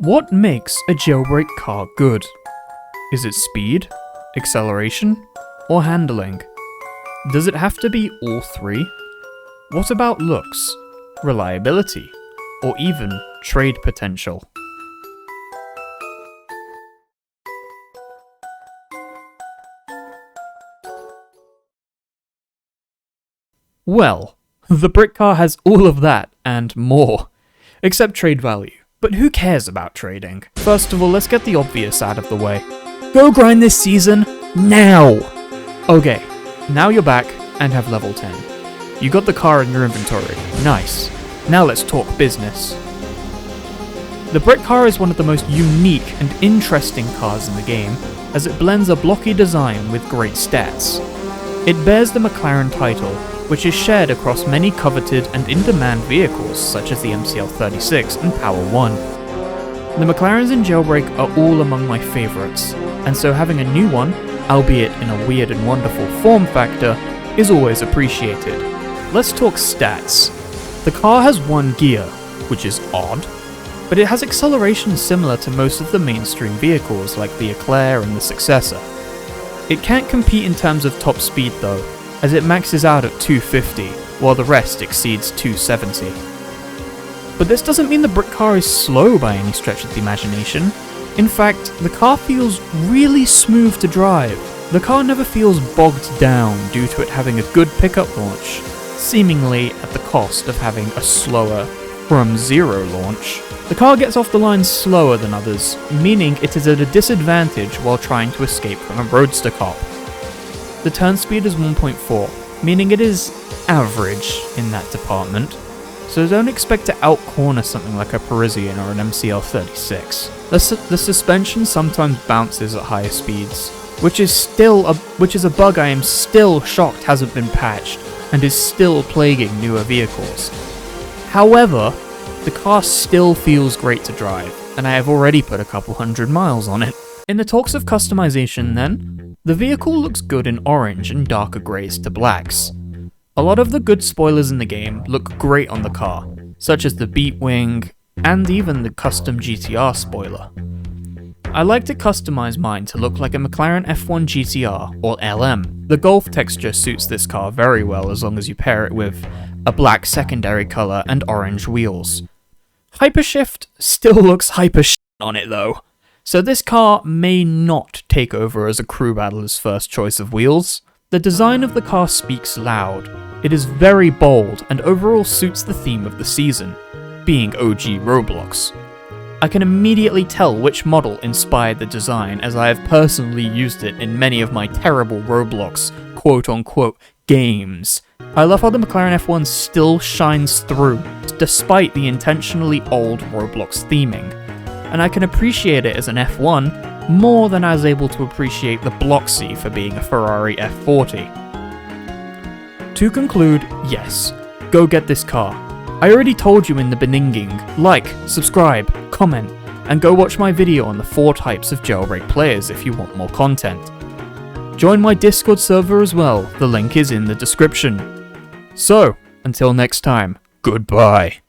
What makes a jailbreak car good? Is it speed, acceleration, or handling? Does it have to be all three? What about looks, reliability, or even trade potential? Well, the brick car has all of that and more, except trade value. But who cares about trading? First of all, let's get the obvious out of the way. Go grind this season, now! Okay, now you're back and have level 10. You got the car in your inventory, nice. Now let's talk business. The brick car is one of the most unique and interesting cars in the game, as it blends a blocky design with great stats. It bears the McLaren title, which is shared across many coveted and in-demand vehicles such as the MCL36 and Power-1. The McLarens in Jailbreak are all among my favourites, and so having a new one, albeit in a weird and wonderful form factor, is always appreciated. Let's talk stats. The car has one gear, which is odd, but it has acceleration similar to most of the mainstream vehicles like the Eclair and the successor. It can't compete in terms of top speed though, as it maxes out at 250, while the rest exceeds 270. But this doesn't mean the brick car is slow by any stretch of the imagination. In fact, the car feels really smooth to drive. The car never feels bogged down due to it having a good pickup launch, seemingly at the cost of having a slower from zero launch. The car gets off the line slower than others, meaning it is at a disadvantage while trying to escape from a roadster cop. The turn speed is 1.4, meaning it is average in that department, so don't expect to out-corner something like a Parisian or an MCL36. The suspension sometimes bounces at higher speeds, which is a bug I am still shocked hasn't been patched, and is still plaguing newer vehicles. However, the car still feels great to drive, and I have already put a couple hundred miles on it. In the talks of customization then, the vehicle looks good in orange and darker greys to blacks. A lot of the good spoilers in the game look great on the car, such as the beat wing, and even the custom GTR spoiler. I like to customize mine to look like a McLaren F1 GTR or LM. The Golf texture suits this car very well as long as you pair it with a black secondary colour and orange wheels. Hypershift still looks hyper on it though, so this car may not take over as a crew battler's first choice of wheels. The design of the car speaks loud. It is very bold and overall suits the theme of the season, being OG Roblox. I can immediately tell which model inspired the design as I have personally used it in many of my terrible Roblox quote-unquote games. I love how the McLaren F1 still shines through, despite the intentionally old Roblox theming, and I can appreciate it as an F1 more than I was able to appreciate the Bloxy for being a Ferrari F40. To conclude, yes, go get this car. I already told you in the beninging, like, subscribe, comment, and go watch my video on the 4 types of jailbreak players if you want more content. Join my Discord server as well, the link is in the description. So, until next time, goodbye.